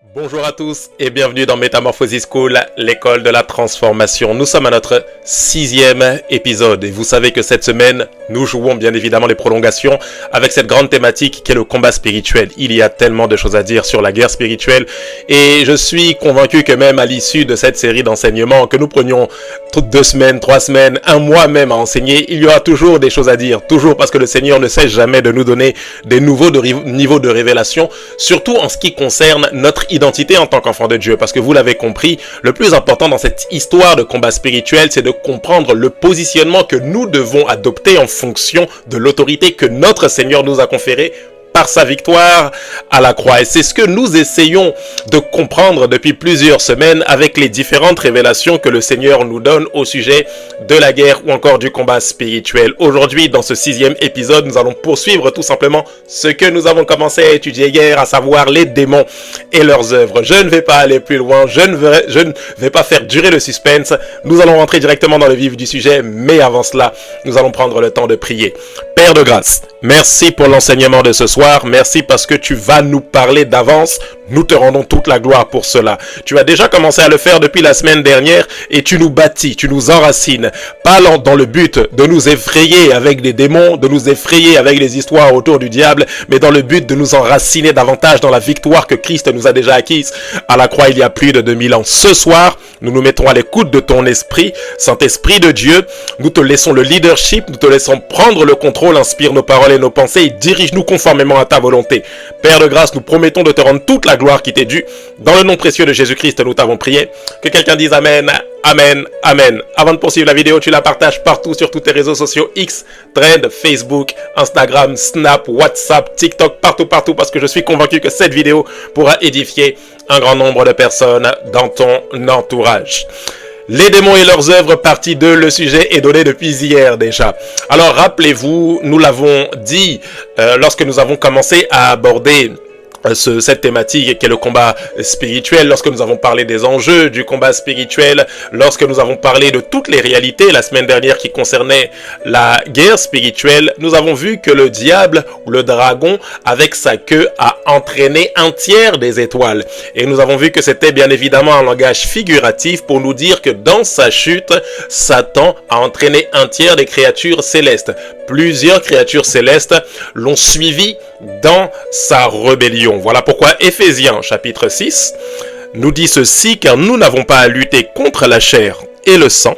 Bonjour à tous et bienvenue dans Metamorphosis School, l'école de la transformation. Nous sommes à notre 6e épisode et vous savez que cette semaine, nous jouons bien évidemment les prolongations avec cette grande thématique qui est le combat spirituel. Il y a tellement de choses à dire sur la guerre spirituelle et je suis convaincu que même à l'issue de cette série d'enseignements, que nous prenions toutes 2 semaines, 3 semaines, un mois même à enseigner, il y aura toujours des choses à dire, toujours parce que le Seigneur ne cesse jamais de nous donner des nouveaux niveaux de révélation, surtout en ce qui concerne notre identité en tant qu'enfant de Dieu, parce que vous l'avez compris, le plus important dans cette histoire de combat spirituel, c'est de comprendre le positionnement que nous devons adopter en fonction de l'autorité que notre Seigneur nous a conférée par sa victoire à la croix. Et c'est ce que nous essayons de comprendre depuis plusieurs semaines avec les différentes révélations que le Seigneur nous donne au sujet de la guerre ou encore du combat spirituel. Aujourd'hui, dans ce 6e épisode, nous allons poursuivre tout simplement ce que nous avons commencé à étudier hier, à savoir les démons et leurs œuvres. Je ne vais pas aller plus loin, je ne vais pas faire durer le suspense. Nous allons rentrer directement dans le vif du sujet, mais avant cela, nous allons prendre le temps de prier. Père de grâce, merci pour l'enseignement de ce soir. Merci parce que tu vas nous parler d'avance. Nous te rendons toute la gloire pour cela. Tu as déjà commencé à le faire depuis la semaine dernière et tu nous bâtis, tu nous enracines. Pas dans le but de nous effrayer avec des démons, de nous effrayer avec les histoires autour du diable, mais dans le but de nous enraciner davantage dans la victoire que Christ nous a déjà acquise à la croix il y a plus de 2000 ans. Ce soir, nous nous mettons à l'écoute de ton esprit, Saint-Esprit de Dieu. Nous te laissons le leadership, nous te laissons prendre le contrôle, inspire nos paroles et nos pensées et dirige-nous conformément à ta volonté. Père de grâce, nous promettons de te rendre toute la gloire qui t'est due. Dans le nom précieux de Jésus-Christ, nous t'avons prié. Que quelqu'un dise Amen, Amen, Amen. Avant de poursuivre la vidéo, tu la partages partout sur tous tes réseaux sociaux X, Thread, Facebook, Instagram, Snap, WhatsApp, TikTok, partout, parce que je suis convaincu que cette vidéo pourra édifier un grand nombre de personnes dans ton entourage. Les démons et leurs œuvres, partie 2, le sujet est donné depuis hier déjà. Alors rappelez-vous, nous l'avons dit lorsque nous avons commencé à aborder cette thématique qui est le combat spirituel, lorsque nous avons parlé des enjeux du combat spirituel, lorsque nous avons parlé de toutes les réalités la semaine dernière qui concernaient la guerre spirituelle, nous avons vu que le diable ou le dragon avec sa queue a entraîné un tiers des étoiles et nous avons vu que c'était bien évidemment un langage figuratif pour nous dire que dans sa chute, Satan a entraîné un tiers des créatures célestes. Plusieurs créatures célestes l'ont suivi dans sa rébellion. Voilà pourquoi Éphésiens chapitre 6 nous dit ceci, car nous n'avons pas à lutter contre la chair et le sang,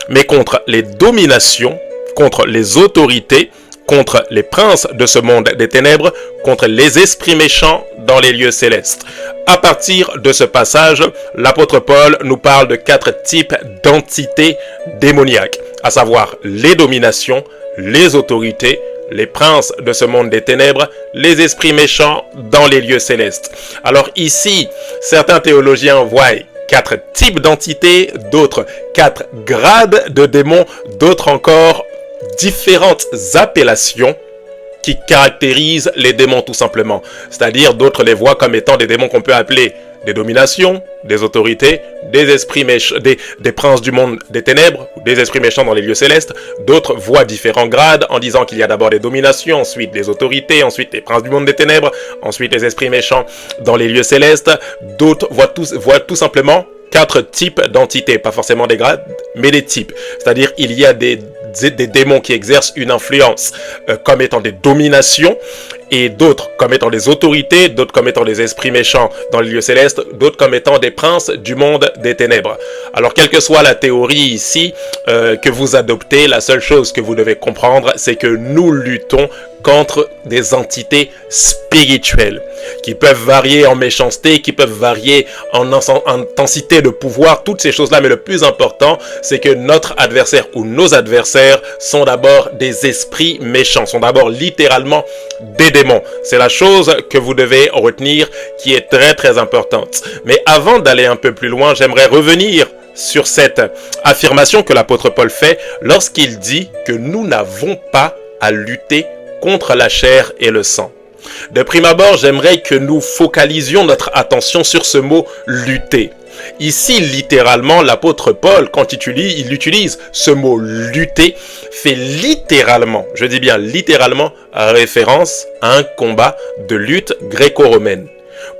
mais contre les dominations, contre les autorités, contre les princes de ce monde des ténèbres, contre les esprits méchants dans les lieux célestes. À partir de ce passage, l'apôtre Paul nous parle de 4 types d'entités démoniaques, à savoir les dominations, les autorités, les princes de ce monde des ténèbres, les esprits méchants dans les lieux célestes. Alors ici, certains théologiens voient 4 types d'entités, d'autres 4 grades de démons, d'autres encore différentes appellations qui caractérisent les démons tout simplement. C'est-à-dire d'autres les voient comme étant des démons qu'on peut appeler des dominations, des autorités, des esprits méchants, des princes du monde des ténèbres, des esprits méchants dans les lieux célestes. D'autres voient différents grades en disant qu'il y a d'abord des dominations, ensuite des autorités, ensuite les princes du monde des ténèbres, ensuite les esprits méchants dans les lieux célestes. D'autres voient tout simplement 4 types d'entités, pas forcément des grades, mais des types. C'est-à-dire il y a des démons qui exercent une influence comme étant des dominations, et d'autres comme étant des autorités, d'autres comme étant des esprits méchants dans les lieux célestes, d'autres comme étant des princes du monde des ténèbres. Alors quelle que soit la théorie ici que vous adoptez, la seule chose que vous devez comprendre, c'est que nous luttons contre des entités spirituelles qui peuvent varier en méchanceté, qui peuvent varier en intensité de pouvoir, toutes ces choses-là. Mais le plus important, c'est que notre adversaire ou nos adversaires sont d'abord des esprits méchants, sont d'abord littéralement des démons. C'est la chose que vous devez retenir qui est très très importante. Mais avant d'aller un peu plus loin, j'aimerais revenir sur cette affirmation que l'apôtre Paul fait lorsqu'il dit que nous n'avons pas à lutter contre la chair et le sang. De prime abord, j'aimerais que nous focalisions notre attention sur ce mot « lutter ». Ici, littéralement, l'apôtre Paul, quand il utilise ce mot « lutter », fait littéralement, je dis bien littéralement, référence à un combat de lutte gréco-romaine.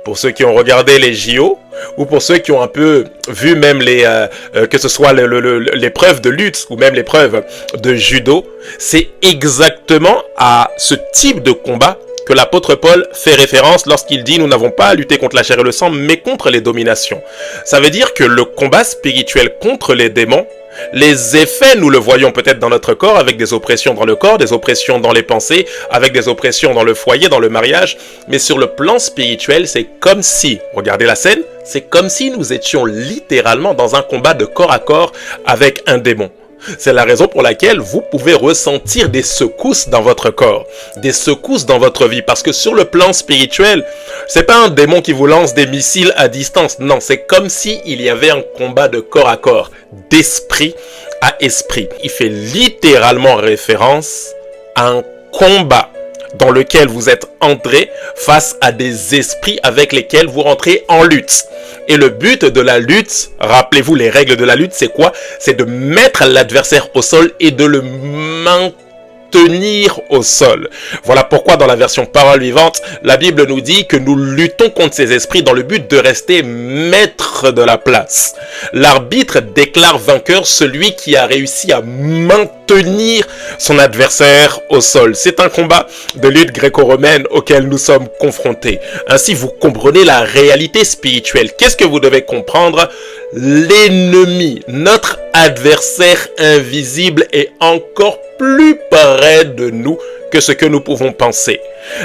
Pour ceux qui ont regardé les JO, ou pour ceux qui ont un peu vu même que ce soit l'épreuve de lutte, ou même l'épreuve de judo, c'est exactement à ce type de combat que l'apôtre Paul fait référence lorsqu'il dit « Nous n'avons pas à lutter contre la chair et le sang, mais contre les dominations ». Ça veut dire que le combat spirituel contre les démons, les effets, nous le voyons peut-être dans notre corps, avec des oppressions dans le corps, des oppressions dans les pensées, avec des oppressions dans le foyer, dans le mariage, mais sur le plan spirituel, c'est comme si, regardez la scène, c'est comme si nous étions littéralement dans un combat de corps à corps avec un démon. C'est la raison pour laquelle vous pouvez ressentir des secousses dans votre corps, des secousses dans votre vie, parce que sur le plan spirituel, c'est pas un démon qui vous lance des missiles à distance, non, c'est comme si il y avait un combat de corps à corps, d'esprit à esprit. Il fait littéralement référence à un combat dans lequel vous êtes entré face à des esprits avec lesquels vous rentrez en lutte. Et le but de la lutte, rappelez-vous les règles de la lutte, c'est quoi? C'est de mettre l'adversaire au sol et de le maintenir au sol. Voilà pourquoi dans la version parole vivante, la Bible nous dit que nous luttons contre ces esprits dans le but de rester maître de la place. L'arbitre déclare vainqueur celui qui a réussi à maintenir son adversaire au sol. C'est un combat de lutte gréco-romaine auquel nous sommes confrontés. Ainsi, vous comprenez la réalité spirituelle. Qu'est-ce que vous devez comprendre? L'ennemi, notre adversaire invisible, est encore plus près de nous que ce que nous pouvons penser.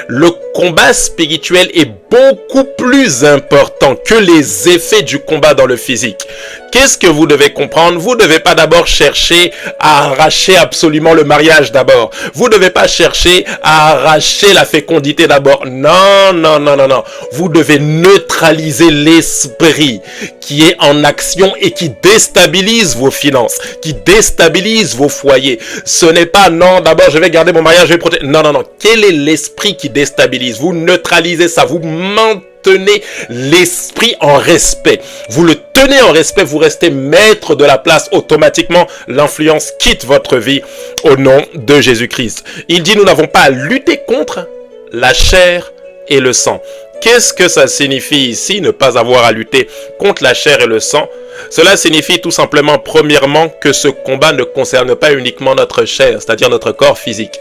Le combat spirituel est beaucoup plus important que les effets du combat dans le physique. Qu'est-ce que vous devez comprendre? Vous ne devez pas d'abord chercher à arracher absolument le mariage d'abord. Vous ne devez pas chercher à arracher la fécondité d'abord. Non, non, non, non, non. Vous devez neutraliser l'esprit qui est en action et qui déstabilise vos finances, qui déstabilise vos foyers. Ce n'est pas non, d'abord je vais garder mon mariage, je vais protéger. Non, non, non. Quel est l'esprit qui déstabilise? Vous neutralisez ça, vous maintenez l'esprit en respect. Vous le tenez en respect, vous restez maître de la place. Automatiquement, l'influence quitte votre vie au nom de Jésus-Christ. Il dit, nous n'avons pas à lutter contre la chair et le sang. Qu'est-ce que ça signifie ici, ne pas avoir à lutter contre la chair et le sang? Cela signifie tout simplement, premièrement, que ce combat ne concerne pas uniquement notre chair, c'est-à-dire notre corps physique.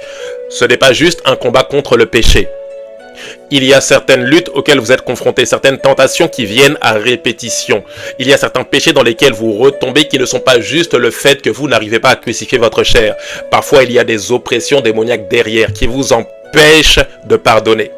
Ce n'est pas juste un combat contre le péché. Il y a certaines luttes auxquelles vous êtes confrontés, certaines tentations qui viennent à répétition. Il y a certains péchés dans lesquels vous retombez qui ne sont pas juste le fait que vous n'arrivez pas à crucifier votre chair. Parfois, il y a des oppressions démoniaques derrière qui vous empêchent de pardonner.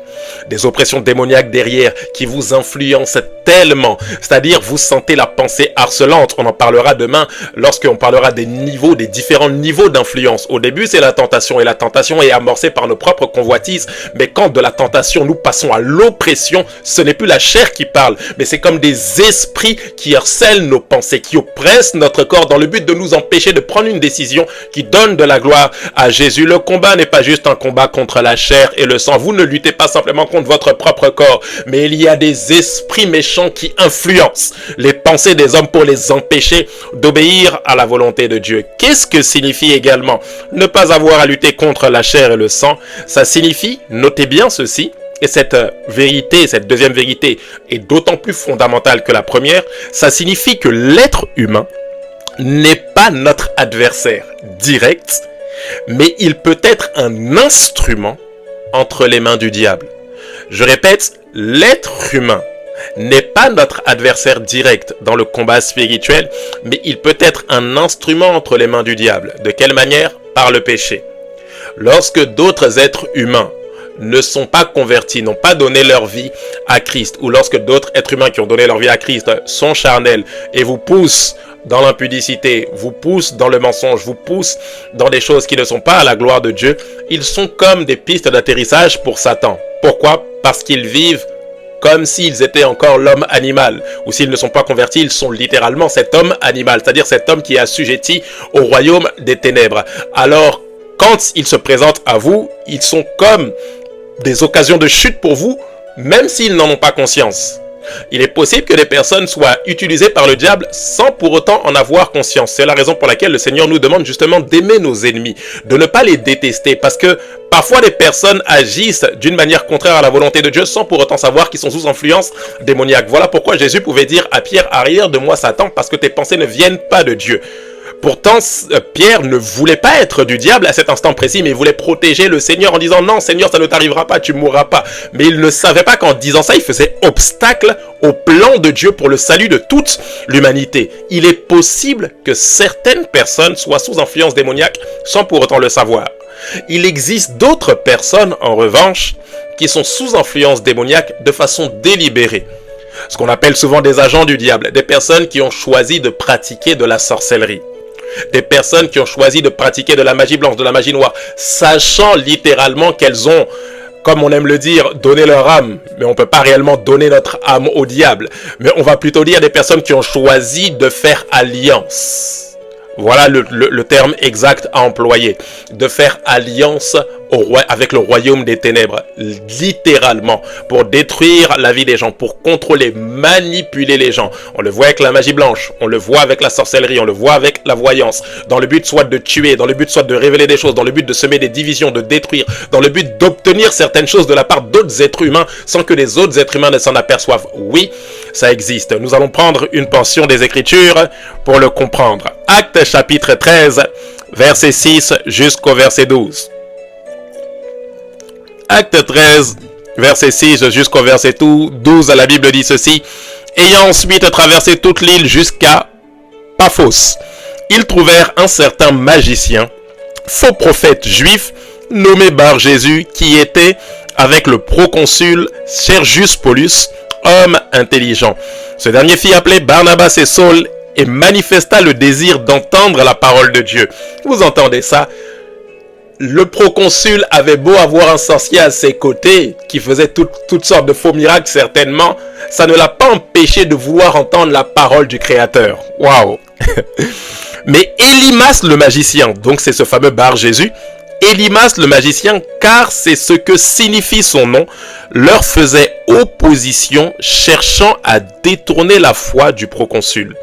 Des oppressions démoniaques derrière qui vous influencent tellement, c'est-à-dire vous sentez la pensée harcelante. On en parlera demain lorsqu'on parlera des niveaux, des différents niveaux d'influence. Au début, c'est la tentation et la tentation est amorcée par nos propres convoitises. Mais quand de la tentation, nous passons à l'oppression, ce n'est plus la chair qui parle, mais c'est comme des esprits qui harcèlent nos pensées, qui oppressent notre corps dans le but de nous empêcher de prendre une décision qui donne de la gloire à Jésus. Le combat n'est pas juste un combat contre la chair et le sang. Vous ne luttez pas simplement contre votre propre corps, mais il y a des esprits méchants qui influencent les pensées des hommes pour les empêcher d'obéir à la volonté de Dieu. Qu'est-ce que signifie également ne pas avoir à lutter contre la chair et le sang? Ça signifie, notez bien ceci, et cette vérité, cette deuxième vérité est d'autant plus fondamentale que la première, ça signifie que l'être humain n'est pas notre adversaire direct, mais il peut être un instrument entre les mains du diable. Je répète, l'être humain n'est pas notre adversaire direct dans le combat spirituel, mais il peut être un instrument entre les mains du diable. De quelle manière? Par le péché. Lorsque d'autres êtres humains ne sont pas convertis, n'ont pas donné leur vie à Christ, ou lorsque d'autres êtres humains qui ont donné leur vie à Christ sont charnels et vous poussent dans l'impudicité, vous poussent dans le mensonge, vous poussent dans des choses qui ne sont pas à la gloire de Dieu, ils sont comme des pistes d'atterrissage pour Satan. Pourquoi? Parce qu'ils vivent comme s'ils étaient encore l'homme animal, ou s'ils ne sont pas convertis, ils sont littéralement cet homme animal, c'est-à-dire cet homme qui est assujetti au royaume des ténèbres. Alors, quand ils se présentent à vous, ils sont comme des occasions de chute pour vous, même s'ils n'en ont pas conscience. Il est possible que des personnes soient utilisées par le diable sans pour autant en avoir conscience. C'est la raison pour laquelle le Seigneur nous demande justement d'aimer nos ennemis, de ne pas les détester, parce que parfois des personnes agissent d'une manière contraire à la volonté de Dieu sans pour autant savoir qu'ils sont sous influence démoniaque. Voilà pourquoi Jésus pouvait dire à Pierre, arrière de moi Satan, parce que tes pensées ne viennent pas de Dieu. Pourtant, Pierre ne voulait pas être du diable à cet instant précis, mais il voulait protéger le Seigneur en disant « Non, Seigneur, ça ne t'arrivera pas, tu ne mourras pas. » Mais il ne savait pas qu'en disant ça, il faisait obstacle au plan de Dieu pour le salut de toute l'humanité. Il est possible que certaines personnes soient sous influence démoniaque sans pour autant le savoir. Il existe d'autres personnes, en revanche, qui sont sous influence démoniaque de façon délibérée. Ce qu'on appelle souvent des agents du diable, des personnes qui ont choisi de pratiquer de la sorcellerie. Des personnes qui ont choisi de pratiquer de la magie blanche, de la magie noire, sachant littéralement qu'elles ont, comme on aime le dire, donné leur âme. Mais on ne peut pas réellement donner notre âme au diable. Mais on va plutôt dire des personnes qui ont choisi de faire alliance. Voilà le terme exact à employer. De faire alliance avec le royaume des ténèbres. Littéralement. Pour détruire la vie des gens. Pour contrôler, manipuler les gens. On le voit avec la magie blanche. On le voit avec la sorcellerie. On le voit avec la voyance. Dans le but soit de tuer. Dans le but soit de révéler des choses. Dans le but de semer des divisions. De détruire. Dans le but d'obtenir certaines choses de la part d'autres êtres humains. Sans que les autres êtres humains ne s'en aperçoivent. Oui, ça existe. Nous allons prendre une portion des Écritures pour le comprendre. Actes chapitre 13, verset 6 jusqu'au verset 12. Acte 13, verset 6 jusqu'au verset 12, la Bible dit ceci. Ayant ensuite traversé toute l'île jusqu'à Paphos, ils trouvèrent un certain magicien, faux prophète juif, nommé Bar-Jésus, qui était avec le proconsul Sergius Paulus, homme intelligent. Ce dernier fit appeler Barnabas et Saul et manifesta le désir d'entendre la parole de Dieu. Vous entendez ça? Le proconsul avait beau avoir un sorcier à ses côtés, qui faisait toutes sortes de faux miracles certainement, ça ne l'a pas empêché de vouloir entendre la parole du Créateur. Waouh! Mais Élymas le magicien, donc c'est ce fameux Bar-Jésus, Élymas le magicien, car c'est ce que signifie son nom, leur faisait opposition, cherchant à détourner la foi du proconsul.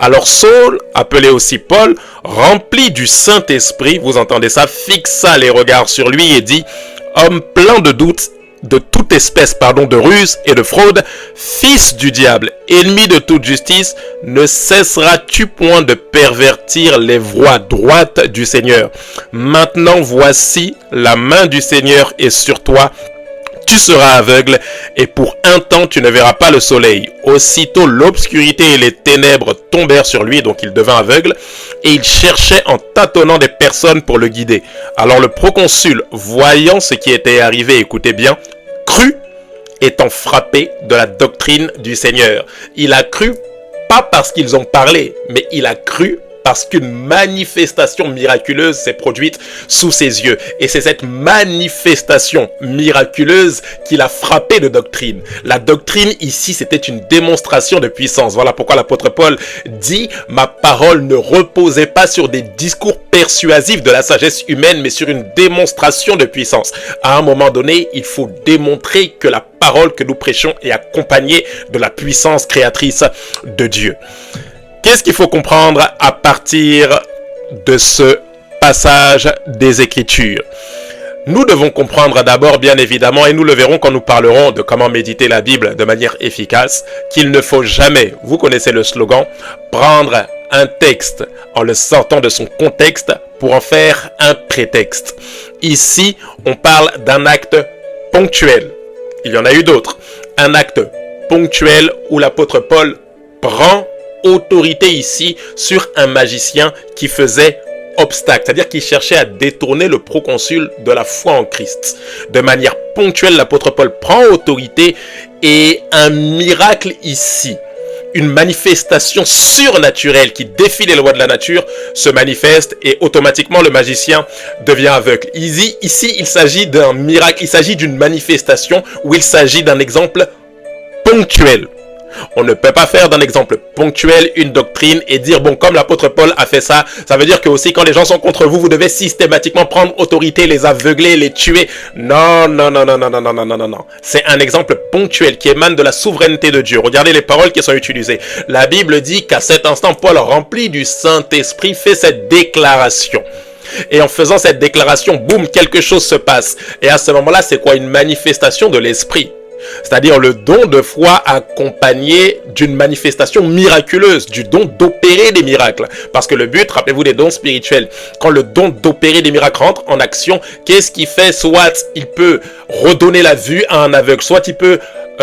Alors Saul, appelé aussi Paul, rempli du Saint-Esprit, vous entendez ça, fixa les regards sur lui et dit « Homme plein de doutes, de toute espèce de ruse et de fraude, fils du diable, ennemi de toute justice, ne cesseras-tu point de pervertir les voies droites du Seigneur? Maintenant voici, la main du Seigneur est sur toi, tu seras aveugle, et pour un temps tu ne verras pas le soleil. » Aussitôt l'obscurité et les ténèbres tombèrent sur lui, donc il devint aveugle, et il cherchait en tâtonnant des personnes pour le guider. Alors le proconsul, voyant ce qui était arrivé, écoutez bien, crut, étant frappé de la doctrine du Seigneur. Il a cru, pas parce qu'ils ont parlé, mais il a cru parce qu'une manifestation miraculeuse s'est produite sous ses yeux. Et c'est cette manifestation miraculeuse qui l'a frappé de doctrine. La doctrine ici, c'était une démonstration de puissance. Voilà pourquoi l'apôtre Paul dit « Ma parole ne reposait pas sur des discours persuasifs de la sagesse humaine, mais sur une démonstration de puissance. » À un moment donné, il faut démontrer que la parole que nous prêchons est accompagnée de la puissance créatrice de Dieu. Qu'est-ce qu'il faut comprendre à partir de ce passage des Écritures? Nous devons comprendre d'abord, bien évidemment, et nous le verrons quand nous parlerons de comment méditer la Bible de manière efficace, qu'il ne faut jamais, vous connaissez le slogan, prendre un texte en le sortant de son contexte pour en faire un prétexte. Ici, on parle d'un acte ponctuel. Il y en a eu d'autres. Un acte ponctuel où l'apôtre Paul prend autorité ici sur un magicien qui faisait obstacle, c'est-à-dire qui cherchait à détourner le proconsul de la foi en Christ. De manière ponctuelle, l'apôtre Paul prend autorité et un miracle ici, une manifestation surnaturelle qui défie les lois de la nature se manifeste et automatiquement le magicien devient aveugle. Ici, il s'agit d'un miracle, il s'agit d'une manifestation où il s'agit d'un exemple ponctuel. On ne peut pas faire d'un exemple ponctuel une doctrine et dire, bon, comme l'apôtre Paul a fait ça, ça veut dire que aussi quand les gens sont contre vous, vous devez systématiquement prendre autorité, les aveugler, les tuer. Non, non, non, non, non, non, non, non, non, non, non. C'est un exemple ponctuel qui émane de la souveraineté de Dieu. Regardez les paroles qui sont utilisées. La Bible dit qu'à cet instant, Paul, rempli du Saint-Esprit, fait cette déclaration. Et en faisant cette déclaration, boum, quelque chose se passe. Et à ce moment-là, c'est quoi? Une manifestation de l'Esprit. C'est-à-dire le don de foi accompagné d'une manifestation miraculeuse, du don d'opérer des miracles. Parce que le but, rappelez-vous des dons spirituels, quand le don d'opérer des miracles rentre en action, qu'est-ce qu'il fait? Soit il peut redonner la vue à un aveugle, soit il peut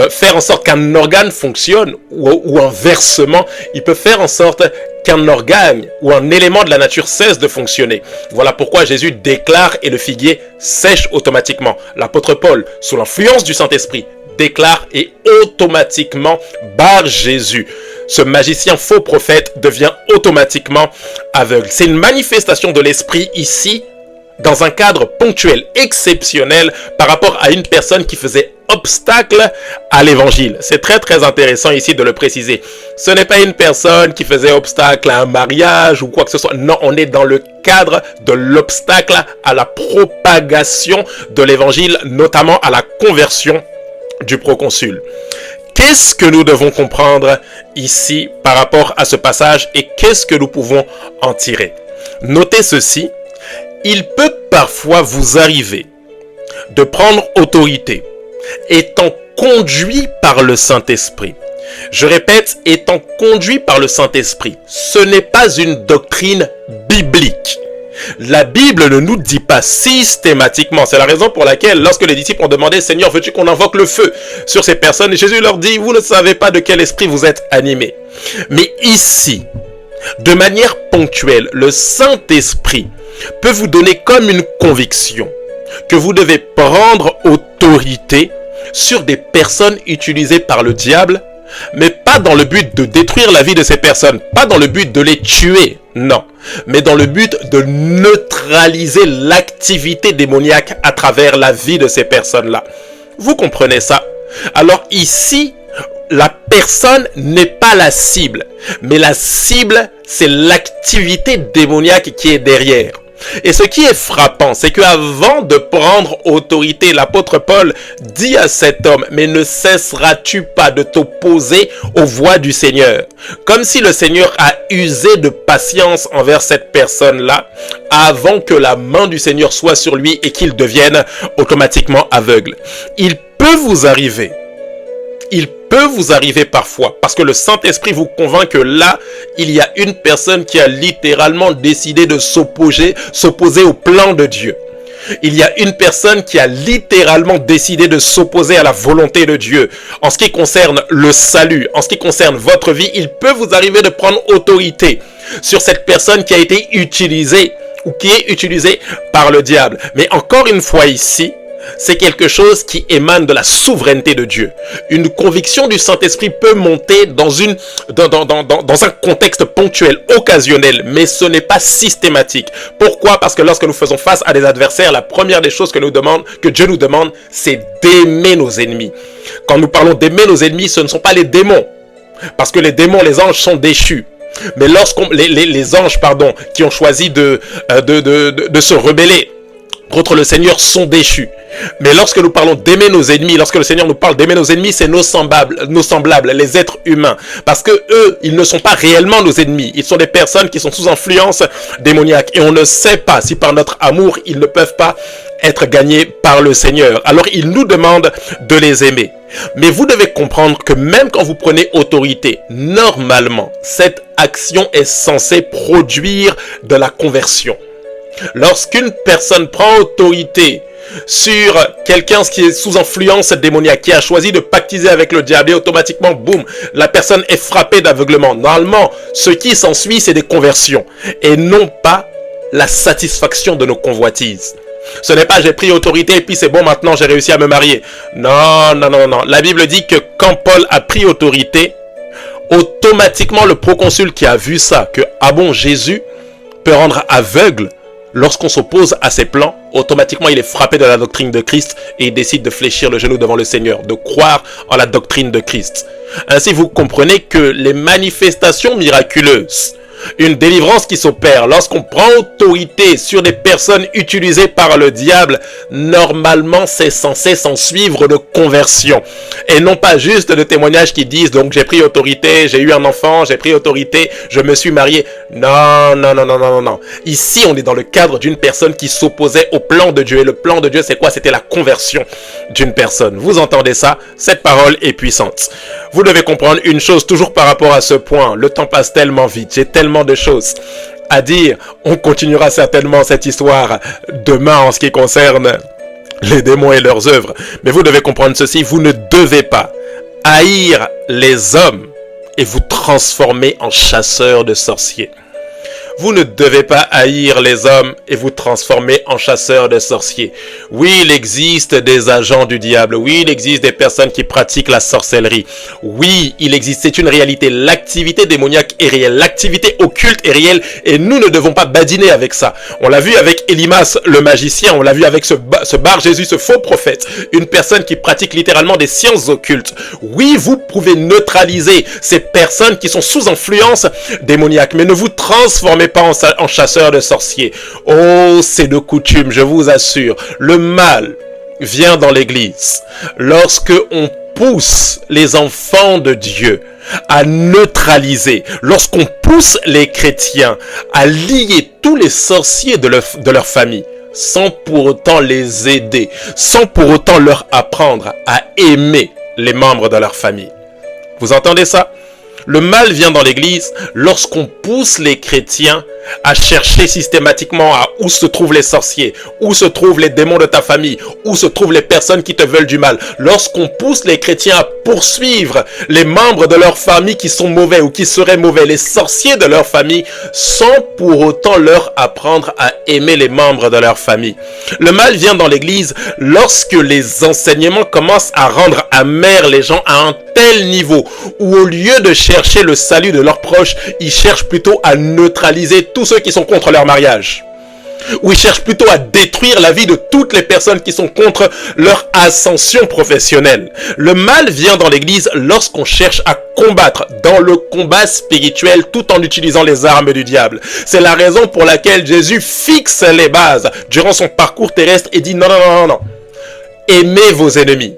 faire en sorte qu'un organe fonctionne, ou inversement, il peut faire en sorte qu'un organe ou un élément de la nature cesse de fonctionner. Voilà pourquoi Jésus déclare et le figuier sèche automatiquement. L'apôtre Paul, sous l'influence du Saint-Esprit, déclare et automatiquement barre Jésus. Ce magicien faux prophète devient automatiquement aveugle. C'est une manifestation de l'esprit ici, dans un cadre ponctuel, exceptionnel, par rapport à une personne qui faisait obstacle à l'évangile. C'est très très intéressant ici de le préciser. Ce n'est pas une personne qui faisait obstacle à un mariage ou quoi que ce soit. Non, on est dans le cadre de l'obstacle à la propagation de l'évangile, notamment à la conversion du proconsul. Qu'est-ce que nous devons comprendre ici par rapport à ce passage et qu'est-ce que nous pouvons en tirer? Notez ceci, il peut parfois vous arriver de prendre autorité étant conduit par le Saint-Esprit. Je répète, étant conduit par le Saint-Esprit. Ce n'est pas une doctrine biblique. La Bible ne nous dit pas systématiquement. C'est la raison pour laquelle, lorsque les disciples ont demandé, Seigneur, veux-tu qu'on invoque le feu sur ces personnes? Et Jésus leur dit, vous ne savez pas de quel esprit vous êtes animés. Mais ici, de manière ponctuelle, le Saint-Esprit peut vous donner comme une conviction que vous devez prendre autorité sur des personnes utilisées par le diable, mais pas dans le but de détruire la vie de ces personnes, pas dans le but de les tuer, non, mais dans le but de neutraliser l'activité démoniaque à travers la vie de ces personnes-là. Vous comprenez ça? Alors ici, la personne n'est pas la cible, mais la cible, c'est l'activité démoniaque qui est derrière. Et ce qui est frappant, c'est qu'avant de prendre autorité, l'apôtre Paul dit à cet homme, mais ne cesseras-tu pas de t'opposer aux voies du Seigneur? Comme si le Seigneur a usé de patience envers cette personne-là, avant que la main du Seigneur soit sur lui et qu'il devienne automatiquement aveugle. Il peut vous arriver parfois, parce que le Saint-Esprit vous convainc que là, il y a une personne qui a littéralement décidé de s'opposer au plan de Dieu. Il y a une personne qui a littéralement décidé de s'opposer à la volonté de Dieu. En ce qui concerne le salut, en ce qui concerne votre vie, il peut vous arriver de prendre autorité sur cette personne qui a été utilisée ou qui est utilisée par le diable. Mais encore une fois ici, c'est quelque chose qui émane de la souveraineté de Dieu. Une conviction du Saint-Esprit peut monter dans un contexte ponctuel, occasionnel, mais ce n'est pas systématique. Pourquoi? Parce que lorsque nous faisons face à des adversaires, la première des choses que Dieu nous demande, c'est d'aimer nos ennemis. Quand nous parlons d'aimer nos ennemis, ce ne sont pas les démons. Parce que les démons, les anges sont déchus. Mais les anges, qui ont choisi de se rebeller contre le Seigneur sont déchus. Mais lorsque nous parlons d'aimer nos ennemis, lorsque le Seigneur nous parle d'aimer nos ennemis, c'est nos semblables, les êtres humains. Parce que eux, ils ne sont pas réellement nos ennemis. Ils sont des personnes qui sont sous influence démoniaque. Et on ne sait pas si par notre amour, ils ne peuvent pas être gagnés par le Seigneur. Alors, il nous demande de les aimer. Mais vous devez comprendre que même quand vous prenez autorité, normalement, cette action est censée produire de la conversion. Lorsqu'une personne prend autorité sur quelqu'un qui est sous influence démoniaque, qui a choisi de pactiser avec le diable et automatiquement, boum, la personne est frappée d'aveuglement. Normalement, ce qui s'ensuit, c'est des conversions et non pas la satisfaction de nos convoitises. Ce n'est pas j'ai pris autorité et puis c'est bon, maintenant j'ai réussi à me marier. Non, non, non, non. La Bible dit que quand Paul a pris autorité, automatiquement le proconsul qui a vu ça, que ah bon, Jésus peut rendre aveugle, lorsqu'on s'oppose à ses plans, automatiquement il est frappé de la doctrine de Christ et il décide de fléchir le genou devant le Seigneur, de croire en la doctrine de Christ. Ainsi, vous comprenez que les manifestations miraculeuses, une délivrance qui s'opère lorsqu'on prend autorité sur des personnes utilisées par le diable, normalement c'est censé s'en suivre de conversion et non pas juste de témoignages qui disent donc j'ai pris autorité, j'ai eu un enfant, j'ai pris autorité, je me suis marié. Non, non, non, non, non, non, non. Ici on est dans le cadre d'une personne qui s'opposait au plan de Dieu et le plan de Dieu c'est quoi? C'était la conversion d'une personne. Vous entendez ça? Cette parole est puissante. Vous devez comprendre une chose toujours par rapport à ce point. Le temps passe tellement vite, j'ai tellement de choses à dire. On continuera certainement cette histoire demain en ce qui concerne les démons et leurs œuvres. Mais vous devez comprendre ceci, vous ne devez pas haïr les hommes et vous transformer en chasseurs de sorciers. Vous ne devez pas haïr les hommes et vous transformer en chasseurs de sorciers. Oui, il existe des agents du diable. Oui, il existe des personnes qui pratiquent la sorcellerie. Oui, il existe, c'est une réalité. L'activité démoniaque est réelle. L'activité occulte est réelle et nous ne devons pas badiner avec ça. On l'a vu avec Elimas, le magicien. On l'a vu avec ce Bar Jésus, ce faux prophète. Une personne qui pratique littéralement des sciences occultes. Oui, vous pouvez neutraliser ces personnes qui sont sous influence démoniaque, mais ne vous transformez pas en chasseur de sorciers. Oh, c'est de coutume, je vous assure. Le mal vient dans l'église lorsque on pousse les enfants de Dieu à neutraliser, lorsqu'on pousse les chrétiens à lier tous les sorciers de leur famille, sans pour autant les aider, sans pour autant leur apprendre à aimer les membres de leur famille. Vous entendez ça? Le mal vient dans l'église lorsqu'on pousse les chrétiens à chercher systématiquement à où se trouvent les sorciers, où se trouvent les démons de ta famille, où se trouvent les personnes qui te veulent du mal. Lorsqu'on pousse les chrétiens à poursuivre les membres de leur famille qui sont mauvais ou qui seraient mauvais, les sorciers de leur famille, sans pour autant leur apprendre à aimer les membres de leur famille. Le mal vient dans l'église lorsque les enseignements commencent à rendre amers les gens à un tel niveau où au lieu de chercher le salut de leurs proches, ils cherchent plutôt à neutraliser tous ceux qui sont contre leur mariage. Où ils cherchent plutôt à détruire la vie de toutes les personnes qui sont contre leur ascension professionnelle. Le mal vient dans l'église lorsqu'on cherche à combattre dans le combat spirituel tout en utilisant les armes du diable. C'est la raison pour laquelle Jésus fixe les bases durant son parcours terrestre et dit non, non, non, non, non. Aimez vos ennemis.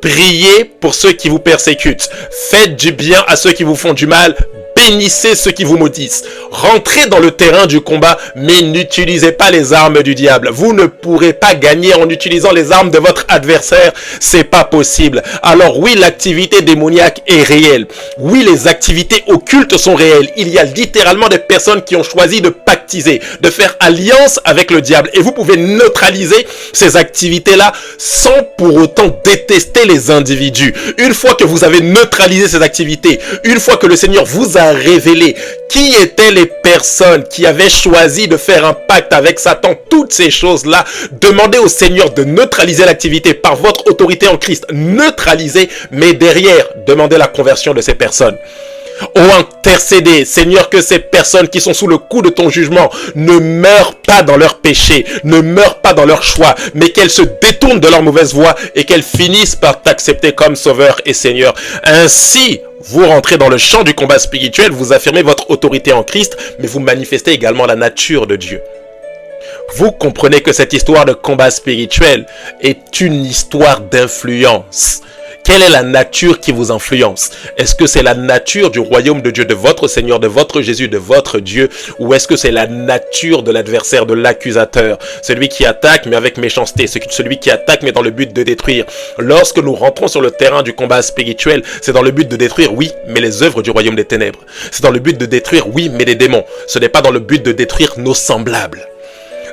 Priez pour ceux qui vous persécutent. Faites du bien à ceux qui vous font du mal. Bénissez ceux qui vous maudissent. Rentrez dans le terrain du combat, mais n'utilisez pas les armes du diable. Vous ne pourrez pas gagner en utilisant les armes de votre adversaire. C'est pas possible. Alors oui, l'activité démoniaque est réelle. Oui, les activités occultes sont réelles. Il y a littéralement des personnes qui ont choisi de pactiser, de faire alliance avec le diable. Et vous pouvez neutraliser ces activités-là sans pour autant détester les individus. Une fois que vous avez neutralisé ces activités, une fois que le Seigneur vous a révéler qui étaient les personnes qui avaient choisi de faire un pacte avec Satan, toutes ces choses-là, demandez au Seigneur de neutraliser l'activité par votre autorité en Christ, neutraliser, mais derrière, demandez la conversion de ces personnes. Oh, intercédez, Seigneur, que ces personnes qui sont sous le coup de ton jugement ne meurent pas dans leur péché, ne meurent pas dans leur choix, mais qu'elles se détournent de leur mauvaise voie et qu'elles finissent par t'accepter comme Sauveur et Seigneur. Ainsi, vous rentrez dans le champ du combat spirituel, vous affirmez votre autorité en Christ, mais vous manifestez également la nature de Dieu. Vous comprenez que cette histoire de combat spirituel est une histoire d'influence. Quelle est la nature qui vous influence? Est-ce que c'est la nature du royaume de Dieu, de votre Seigneur, de votre Jésus, de votre Dieu? Ou est-ce que c'est la nature de l'adversaire, de l'accusateur? Celui qui attaque mais avec méchanceté, celui qui attaque mais dans le but de détruire. Lorsque nous rentrons sur le terrain du combat spirituel, c'est dans le but de détruire, oui, mais les œuvres du royaume des ténèbres. C'est dans le but de détruire, oui, mais les démons. Ce n'est pas dans le but de détruire nos semblables.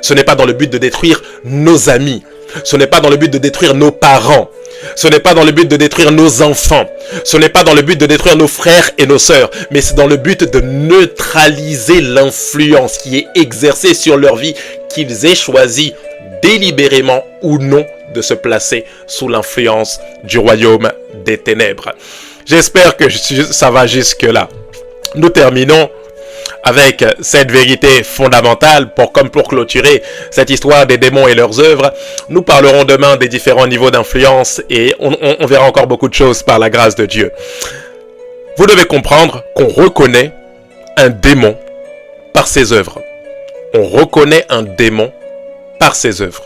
Ce n'est pas dans le but de détruire nos amis. Ce n'est pas dans le but de détruire nos parents. Ce n'est pas dans le but de détruire nos enfants. Ce n'est pas dans le but de détruire nos frères et nos sœurs. Mais c'est dans le but de neutraliser l'influence qui est exercée sur leur vie, qu'ils aient choisi délibérément ou non de se placer sous l'influence du royaume des ténèbres. J'espère que ça va jusque-là. Nous terminons avec cette vérité fondamentale comme pour clôturer cette histoire des démons et leurs œuvres. Nous parlerons demain des différents niveaux d'influence et on verra encore beaucoup de choses par la grâce de Dieu. Vous devez comprendre qu'on reconnaît un démon par ses œuvres. On reconnaît un démon par ses œuvres.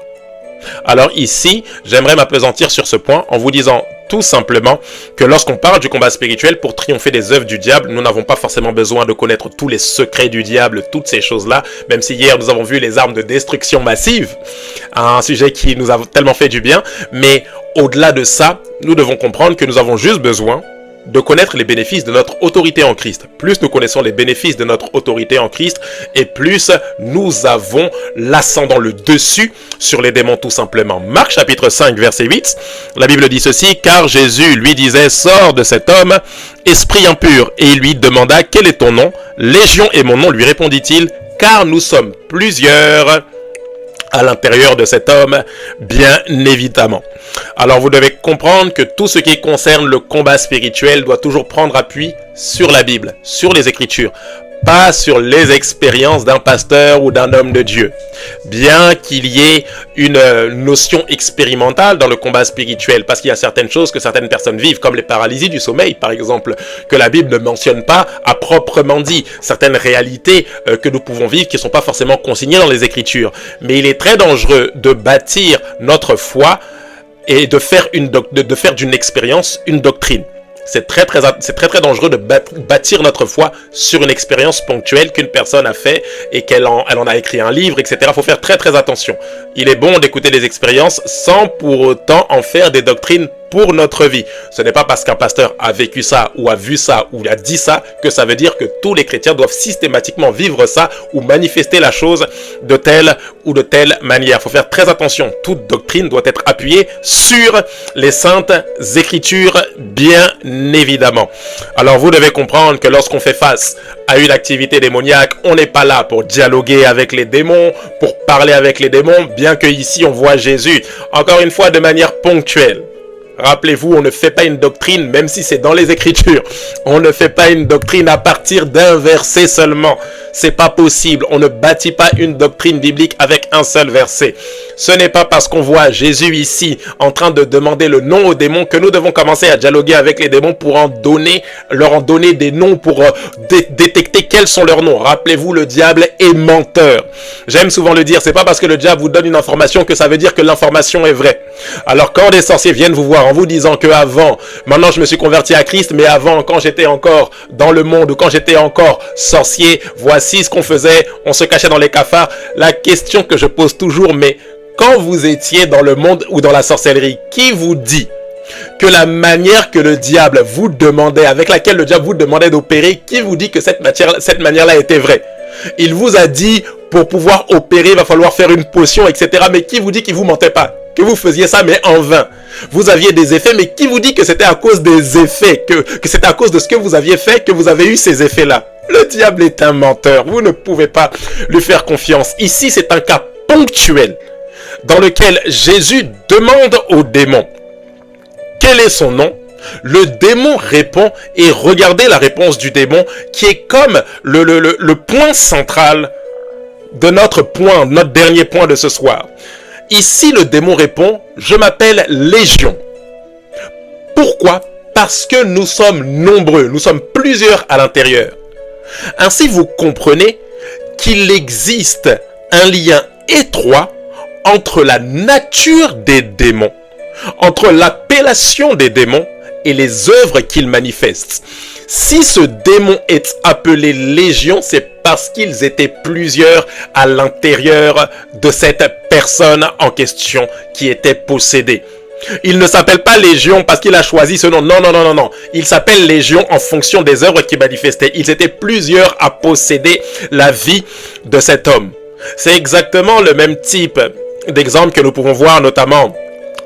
Alors ici, j'aimerais m'appesantir sur ce point en vous disant tout simplement que lorsqu'on parle du combat spirituel, pour triompher des œuvres du diable, nous n'avons pas forcément besoin de connaître tous les secrets du diable, toutes ces choses-là, même si hier nous avons vu les armes de destruction massive, un sujet qui nous a tellement fait du bien, mais au-delà de ça, nous devons comprendre que nous avons juste besoin de connaître les bénéfices de notre autorité en Christ. Plus nous connaissons les bénéfices de notre autorité en Christ, et plus nous avons l'ascendant, le dessus sur les démons tout simplement. Marc chapitre 5 verset 8, la Bible dit ceci: car Jésus lui disait, sors de cet homme, esprit impur, et il lui demanda, quel est ton nom? Légion est mon nom, lui répondit-il, car nous sommes plusieurs à l'intérieur de cet homme, bien évidemment. Alors vous devez comprendre que tout ce qui concerne le combat spirituel doit toujours prendre appui sur la Bible, sur les Écritures, pas sur les expériences d'un pasteur ou d'un homme de Dieu. Bien qu'il y ait une notion expérimentale dans le combat spirituel, parce qu'il y a certaines choses que certaines personnes vivent, comme les paralysies du sommeil, par exemple, que la Bible ne mentionne pas à proprement dit, certaines réalités que nous pouvons vivre qui ne sont pas forcément consignées dans les Écritures. Mais il est très dangereux de bâtir notre foi et de faire d'une expérience une doctrine. C'est très dangereux de bâtir notre foi sur une expérience ponctuelle qu'une personne a fait et elle en a écrit un livre, etc. Il faut faire très attention. Il est bon d'écouter les expériences sans pour autant en faire des doctrines pour notre vie. Ce n'est pas parce qu'un pasteur a vécu ça ou a vu ça ou a dit ça que ça veut dire que tous les chrétiens doivent systématiquement vivre ça ou manifester la chose de telle ou de telle manière. Il faut faire très attention. Toute doctrine doit être appuyée sur les saintes écritures, bien évidemment. Alors vous devez comprendre que lorsqu'on fait face à une activité démoniaque, on n'est pas là pour dialoguer avec les démons, pour parler avec les démons, bien que ici on voit Jésus, encore une fois de manière ponctuelle. Rappelez-vous, on ne fait pas une doctrine, même si c'est dans les Écritures. On ne fait pas une doctrine à partir d'un verset seulement. C'est pas possible. On ne bâtit pas une doctrine biblique avec un seul verset. Ce n'est pas parce qu'on voit Jésus ici en train de demander le nom aux démons que nous devons commencer à dialoguer avec les démons pour leur en donner des noms, pour détecter quels sont leurs noms. Rappelez-vous, le diable est menteur. J'aime souvent le dire, c'est pas parce que le diable vous donne une information que ça veut dire que l'information est vraie. Alors quand des sorciers viennent vous voir en vous disant que avant, maintenant je me suis converti à Christ, mais avant, quand j'étais encore dans le monde ou quand j'étais encore sorcier, voici ce qu'on faisait, on se cachait dans les cafards. La question que je pose toujours, mais quand vous étiez dans le monde ou dans la sorcellerie, qui vous dit que la manière que le diable vous demandait, avec laquelle le diable vous demandait d'opérer, qui vous dit que cette manière-là était vraie? Il vous a dit, pour pouvoir opérer, il va falloir faire une potion, etc. Mais qui vous dit qu'il vous mentait pas? Que vous faisiez ça, mais en vain. Vous aviez des effets, mais qui vous dit que c'était à cause des effets, que c'était à cause de ce que vous aviez fait que vous avez eu ces effets-là? Le diable est un menteur. Vous ne pouvez pas lui faire confiance. Ici, c'est un cas ponctuel dans lequel Jésus demande au démon quel est son nom. Le démon répond, et regardez la réponse du démon qui est comme le point central de notre dernier point de ce soir. Ici, le démon répond, je m'appelle Légion. Pourquoi? Parce que nous sommes nombreux, nous sommes plusieurs à l'intérieur. Ainsi, vous comprenez qu'il existe un lien étroit entre la nature des démons, entre l'appellation des démons et les œuvres qu'ils manifestent. Si ce démon est appelé Légion, c'est parce qu'ils étaient plusieurs à l'intérieur de cette personne en question qui était possédée. Il ne s'appelle pas Légion parce qu'il a choisi ce nom. Non. Il s'appelle Légion en fonction des œuvres qu'il manifestait. Ils étaient plusieurs à posséder la vie de cet homme. C'est exactement le même type d'exemple que nous pouvons voir notamment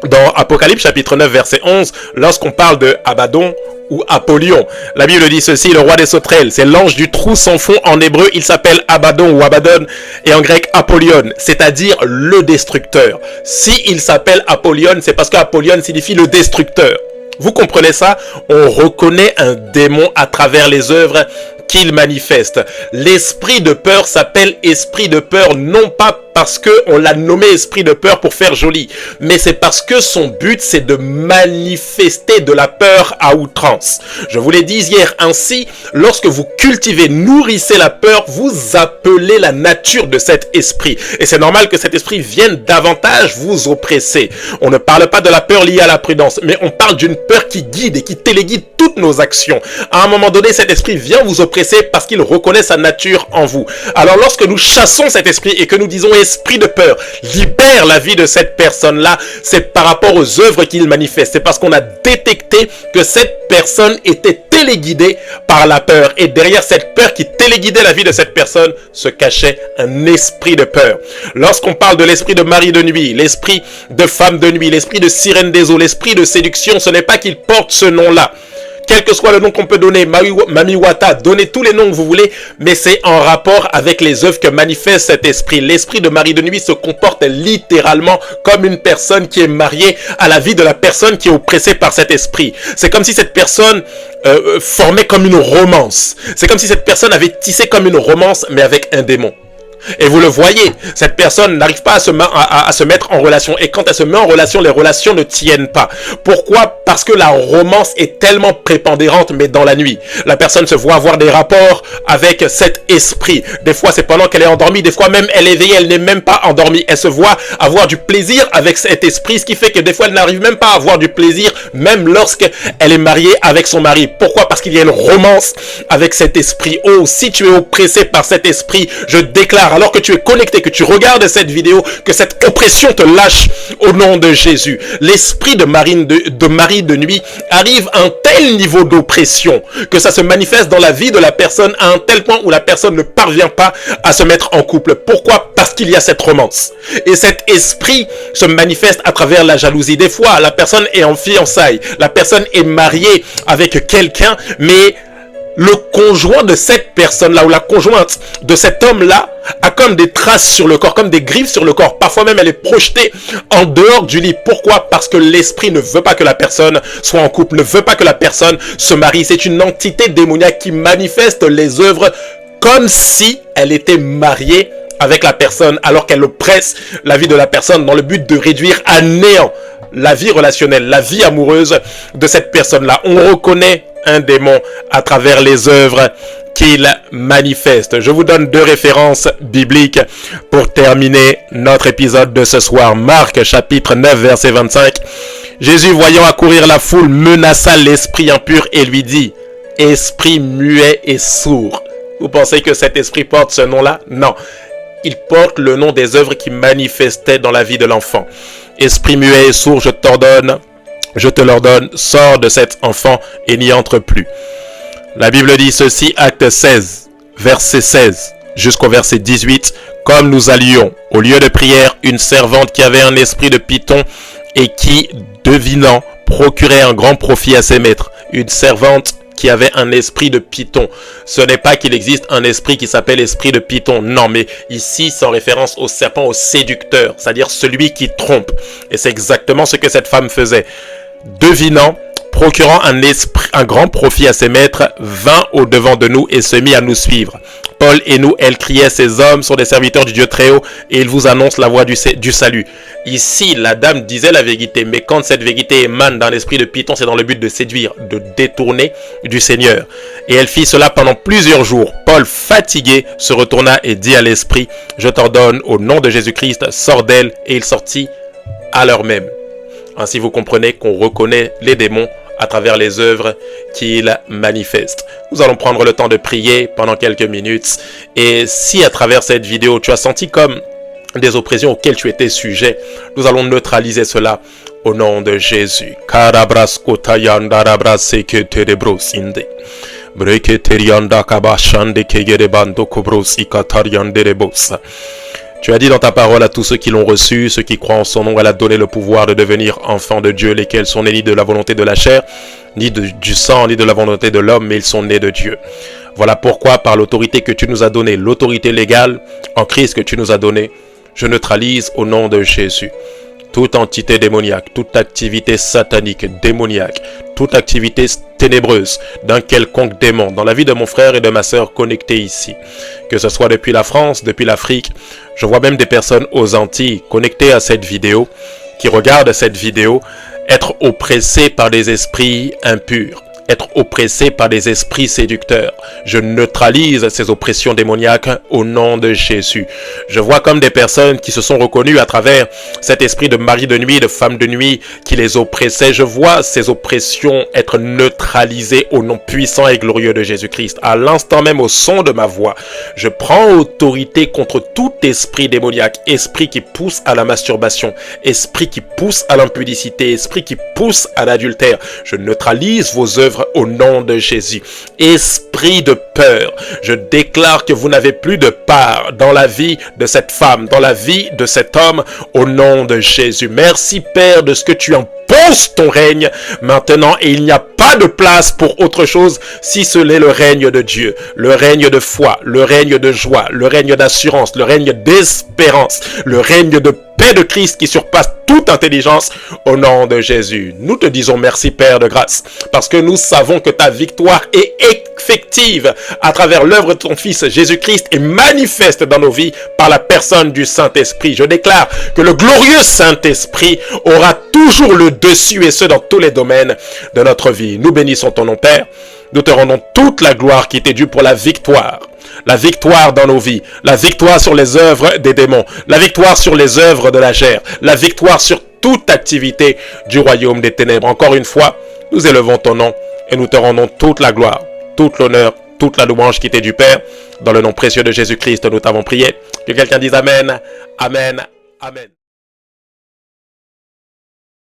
dans Apocalypse chapitre 9 verset 11 lorsqu'on parle de Abaddon ou Apollyon. La Bible dit ceci, le roi des sauterelles, c'est l'ange du trou sans fond. En hébreu, il s'appelle Abaddon ou Abaddon et en grec Apollyon, c'est-à-dire le destructeur. Si il s'appelle Apollyon, c'est parce qu'Apollyon signifie le destructeur. Vous comprenez ça? On reconnaît un démon à travers les œuvres qu'il manifeste. L'esprit de peur s'appelle esprit de peur, non pas parce qu'on l'a nommé esprit de peur pour faire joli, mais c'est parce que son but c'est de manifester de la peur à outrance. Je vous l'ai dit hier, ainsi, lorsque vous cultivez, nourrissez la peur, vous appelez la nature de cet esprit. Et c'est normal que cet esprit vienne davantage vous oppresser. On ne parle pas de la peur liée à la prudence, mais on parle d'une peur qui guide et qui téléguide toutes nos actions. À un moment donné, cet esprit vient vous oppresser parce qu'il reconnaît sa nature en vous. Alors lorsque nous chassons cet esprit et que nous disons esprit de peur, libère la vie de cette personne-là, c'est par rapport aux œuvres qu'il manifeste. C'est parce qu'on a détecté que cette personne était téléguidée par la peur. Et derrière cette peur qui téléguidait la vie de cette personne se cachait un esprit de peur. Lorsqu'on parle de l'esprit de mari de nuit, l'esprit de femme de nuit, l'esprit de sirène des eaux, l'esprit de séduction, ce n'est pas qu'il porte ce nom-là. Quel que soit le nom qu'on peut donner, Mami Wata, donnez tous les noms que vous voulez, mais c'est en rapport avec les œuvres que manifeste cet esprit. L'esprit de mari de nuit se comporte littéralement comme une personne qui est mariée à la vie de la personne qui est oppressée par cet esprit. C'est comme si cette personne formait comme une romance. C'est comme si cette personne avait tissé comme une romance, mais avec un démon. Et vous le voyez, cette personne n'arrive pas à se mettre en relation. Et quand elle se met en relation, les relations ne tiennent pas. Pourquoi? Parce que la romance est tellement prépondérante, mais dans la nuit. La personne se voit avoir des rapports avec cet esprit. Des fois, c'est pendant qu'elle est endormie. Des fois, même, elle est éveillée, elle n'est même pas endormie. Elle se voit avoir du plaisir avec cet esprit, ce qui fait que des fois, elle n'arrive même pas à avoir du plaisir, même lorsqu'elle est mariée avec son mari. Pourquoi? Parce qu'il y a une romance avec cet esprit. Oh, si tu es oppressé par cet esprit, je déclare, alors que tu es connecté, que tu regardes cette vidéo, que cette oppression te lâche au nom de Jésus. L'esprit de mari de nuit arrive à un tel niveau d'oppression que ça se manifeste dans la vie de la personne à un tel point où la personne ne parvient pas à se mettre en couple. Pourquoi? Parce qu'il y a cette romance. Et cet esprit se manifeste à travers la jalousie. Des fois, la personne est en fiançailles, la personne est mariée avec quelqu'un, mais le conjoint de cette personne-là ou la conjointe de cet homme-là a comme des traces sur le corps, comme des griffes sur le corps. Parfois même, elle est projetée en dehors du lit. Pourquoi? Parce que l'esprit ne veut pas que la personne soit en couple, ne veut pas que la personne se marie. C'est une entité démoniaque qui manifeste les œuvres comme si elle était mariée avec la personne, alors qu'elle oppresse la vie de la personne dans le but de réduire à néant la vie relationnelle, la vie amoureuse de cette personne-là. On reconnaît un démon à travers les œuvres qu'il manifeste. Je vous donne 2 références bibliques pour terminer notre épisode de ce soir. Marc chapitre 9 verset 25. Jésus, voyant accourir la foule, menaça l'esprit impur et lui dit: esprit muet et sourd. Vous pensez que cet esprit porte ce nom-là? Non. Il porte le nom des œuvres qui manifestaient dans la vie de l'enfant. Esprit muet et sourd, je te l'ordonne, sors de cet enfant et n'y entre plus. La Bible dit ceci, acte 16, verset 16 jusqu'au verset 18. Comme nous allions au lieu de prière, une servante qui avait un esprit de python et qui, devinant, procurait un grand profit à ses maîtres. Une servante qui avait un esprit de python. Ce n'est pas qu'il existe un esprit qui s'appelle esprit de python. Non, mais ici, c'est en référence au serpent, au séducteur, c'est-à-dire celui qui trompe. Et c'est exactement ce que cette femme faisait. Devinant, procurant un grand profit à ses maîtres, vint au-devant de nous et se mit à nous suivre. Paul et nous, elle criait, ces hommes sont des serviteurs du Dieu très haut et ils vous annoncent la voie du salut. Ici, la dame disait la vérité, mais quand cette vérité émane d'un esprit de python, c'est dans le but de séduire, de détourner du Seigneur. Et elle fit cela pendant plusieurs jours. Paul, fatigué, se retourna et dit à l'esprit: je t'ordonne au nom de Jésus-Christ, sors d'elle. Et il sortit à l'heure même. Ainsi, vous comprenez qu'on reconnaît les démons à travers les œuvres qu'il manifeste. Nous allons prendre le temps de prier pendant quelques minutes. Et si à travers cette vidéo, tu as senti comme des oppressions auxquelles tu étais sujet, nous allons neutraliser cela au nom de Jésus. Tu as dit dans ta parole à tous ceux qui l'ont reçu, ceux qui croient en son nom, elle a donné le pouvoir de devenir enfants de Dieu, lesquels sont nés ni de la volonté de la chair, ni du sang, ni de la volonté de l'homme, mais ils sont nés de Dieu. Voilà pourquoi, par l'autorité que tu nous as donnée, l'autorité légale en Christ que tu nous as donnée, je neutralise au nom de Jésus toute entité démoniaque, toute activité satanique, démoniaque, toute activité ténébreuse d'un quelconque démon dans la vie de mon frère et de ma sœur connectés ici. Que ce soit depuis la France, depuis l'Afrique, je vois même des personnes aux Antilles connectées à cette vidéo, qui regardent cette vidéo, être oppressées par des esprits impurs, être oppressés par des esprits séducteurs. Je neutralise ces oppressions démoniaques au nom de Jésus. Je vois comme des personnes qui se sont reconnues à travers cet esprit de mari de nuit, de femme de nuit qui les oppressait. Je vois ces oppressions être neutralisées au nom puissant et glorieux de Jésus-Christ. À l'instant même, au son de ma voix, je prends autorité contre tout esprit démoniaque, esprit qui pousse à la masturbation, esprit qui pousse à l'impudicité, esprit qui pousse à l'adultère. Je neutralise vos œuvres au nom de Jésus. Esprit de peur, je déclare que vous n'avez plus de part dans la vie de cette femme, dans la vie de cet homme, au nom de Jésus. Merci Père de ce que tu imposes ton règne maintenant, et il n'y a pas de place pour autre chose si ce n'est le règne de Dieu, le règne de foi, le règne de joie, le règne d'assurance, le règne d'espérance, le règne de paix de Christ qui surpasse toute intelligence au nom de Jésus. Nous te disons merci Père de grâce, parce que nous savons que ta victoire est effective à travers l'œuvre de ton Fils Jésus-Christ et manifeste dans nos vies par la personne du Saint-Esprit. Je déclare que le glorieux Saint-Esprit aura toujours le dessus, et ce dans tous les domaines de notre vie. Nous bénissons ton nom Père, nous te rendons toute la gloire qui t'est due pour la victoire dans nos vies, la victoire sur les œuvres des démons, la victoire sur les œuvres de la chair, la victoire sur toute activité du royaume des ténèbres. Encore une fois, nous élevons ton nom et nous te rendons toute la gloire, toute l'honneur, toute la louange qui t'est du Père. Dans le nom précieux de Jésus-Christ, nous t'avons prié. Que quelqu'un dise Amen, Amen, Amen.